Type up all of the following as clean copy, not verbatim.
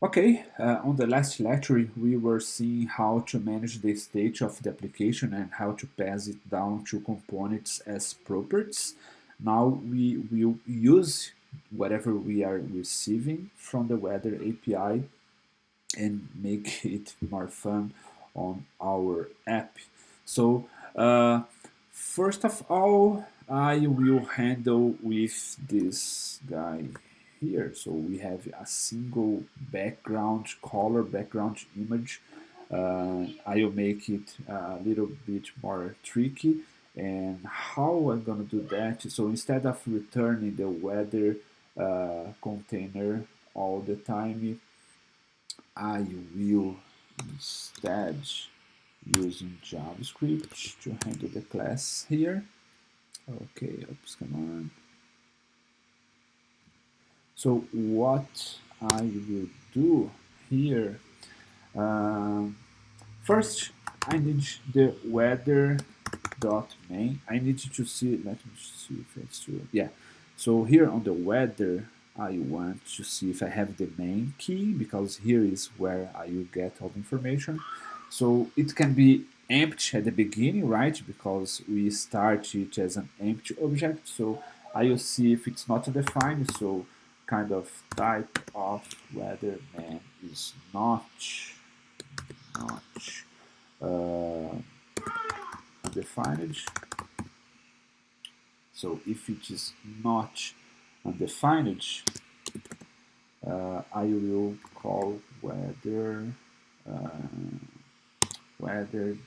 Okay, on the last lecture, we were seeing how to manage the state of the application and how to pass it down to components as properties. Now we will use whatever we are receiving from the weather API and make it more fun on our app. So, first of all, I will handle with this guy here. So we have a single background color, background image. I will make it a little bit more tricky. And how I'm gonna do that? So instead of returning the weather container all the time, I will instead using JavaScript to handle the class here. Okay, oops, come on. So what I will do here, um, first I need the weather dot main. I need to see, let me see if it's true. Yeah, so here on the weather, I want to see if I have the main key, because here is where I will get all the information. So it can be empty at the beginning, right? Because we start it as an empty object. So I will see if it's not defined. So kind of type of weather man is not uh, undefined. So if it is not undefined, I will call weather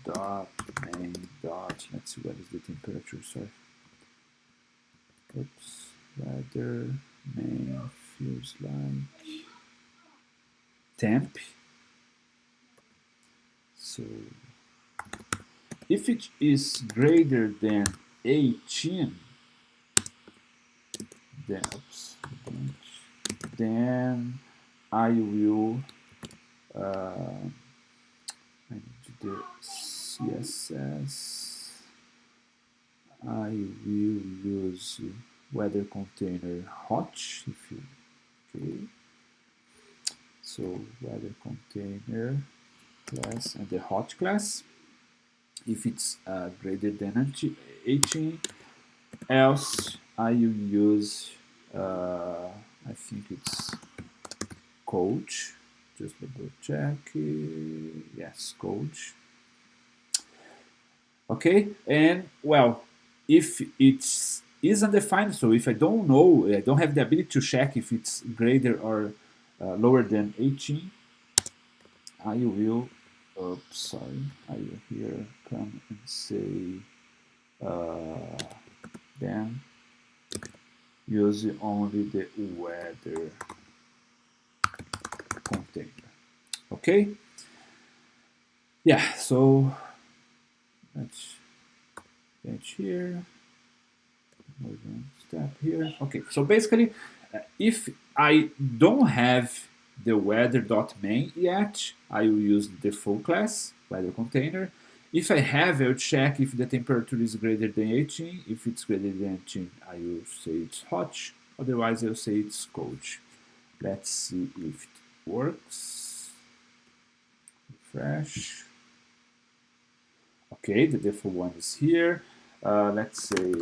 dot main dot, let's see what is the temperature, sorry. Oops, weather main feels like temp. So if it is greater than 18, then, oops, then I will I need the CSS. I will use weather container hot if you okay. So weather container class and the hot class if it's greater than 18. Else I will use I think it's coach. Just double check. Yes, coach. Okay, and well, if it's is undefined, so if I don't know, I don't have the ability to check if it's greater or lower than 18, I will, oops, sorry, I will here come and say, then use only the weather container. Okay, yeah, so let's fetch here. Step here. Okay, so basically, if I don't have the weather.main yet, I will use the default class, weather container. If I have, I'll check if the temperature is greater than 18. If it's greater than 18, I will say it's hot. Otherwise, I'll say it's cold. Let's see if it works. Refresh. Okay, the default one is here. Let's say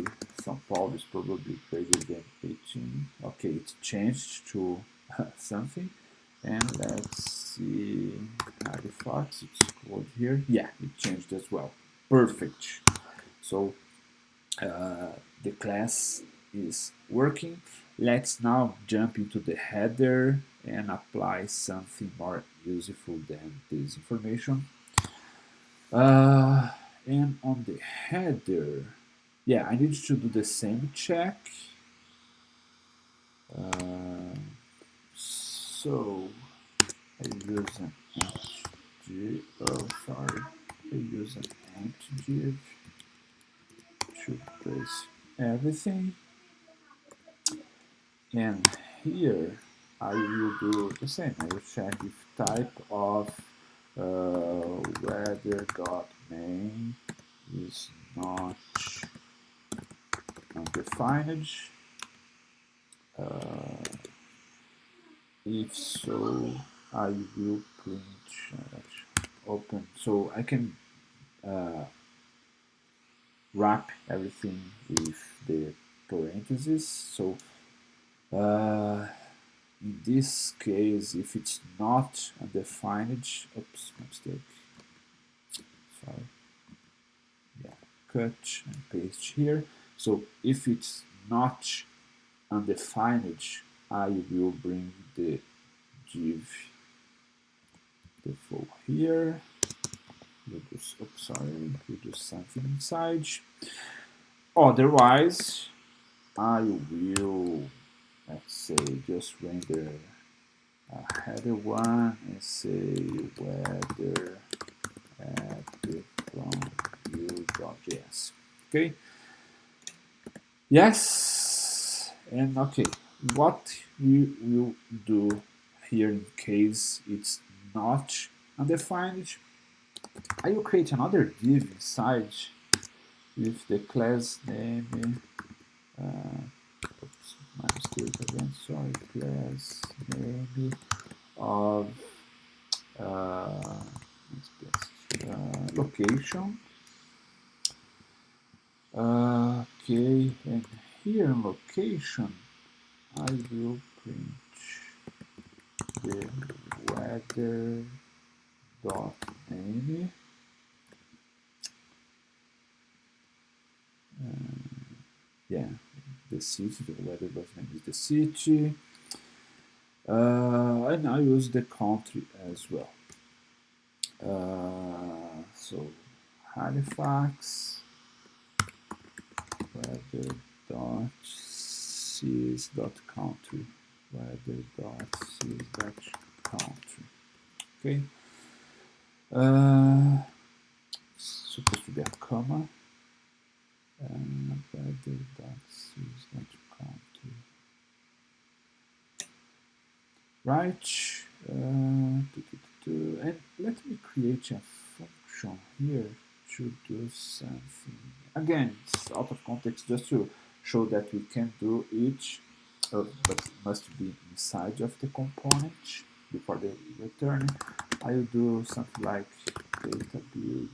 São Paulo is probably greater than 18. Okay, it's changed to something. And let's see Halifax, it's called here. Yeah, it changed as well. Perfect. So the class is working. Let's now jump into the header and apply something more useful than this information. Uh, and on the header, yeah, I need to do the same check. So I use an empty, oh sorry, I use an empty div to place everything. And here I will do the same. I will check if type of weather.main is not undefined. If so, I will print open, so I can wrap everything with the parentheses. So in this case, if it's not undefined, oops, mistake, sorry, yeah, cut and paste here. So if it's not undefined, I will bring the div default here. We'll just, oops, sorry, we'll do something inside. Otherwise, I will, let's say, just render a header one and say whether add from Guild.js. Okay. Yes. And okay, what we will do here in case it's not undefined, I will create another div inside with the class name. Oops, my mistake again. Sorry, class name of location. Okay, and here in location, I will print the weather dot name. Yeah, the city, the weather dot name is the city. And I use the country as well. So Halifax weather dot cs dot country weather dot cs dot country. Okay. Supposed to be a comma. Weather dot cs dot country. Right. And let me create a function here to do something. Again, it's out of context just to show that we can do each, but it must be inside of the component before the return. I will do something like data build.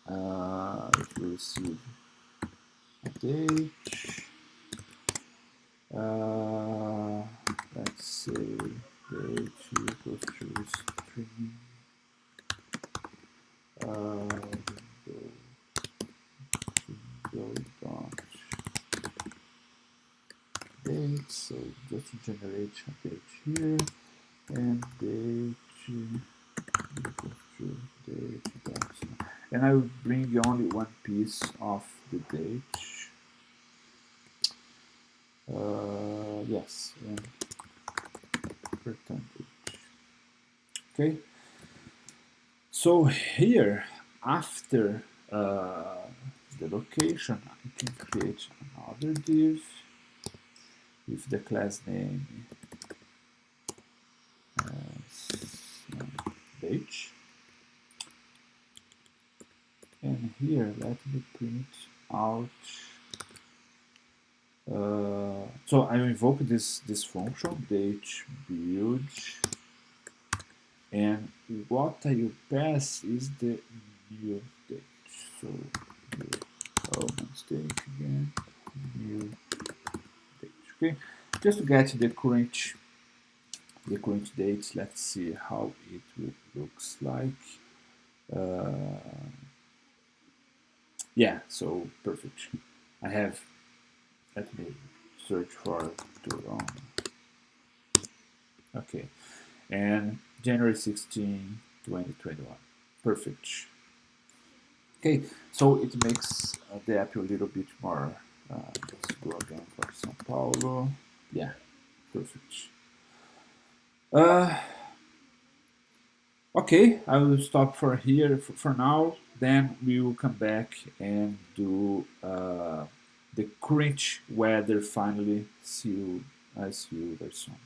It will receive a date. Let's say date equals to string window dot date. So just to generate a date here, and date equals to date dot, and I will bring only one piece of the date. Yes, and return date. Okay. So here, after the location, I can create another div with the class name date. And here, let me print out. So I invoke this function date build, and what I will pass is the new date. So mistake again, new date. Okay, just to get the current dates. Let's see how it looks like. Yeah, so perfect. I have, let me search for Turon. Okay, and January 16, 2021. Perfect. Okay, so it makes the app a little bit more. Let's go again for São Paulo. Yeah, perfect. Okay, I will stop for here for now. Then we will come back and do the current weather finally. See you very soon.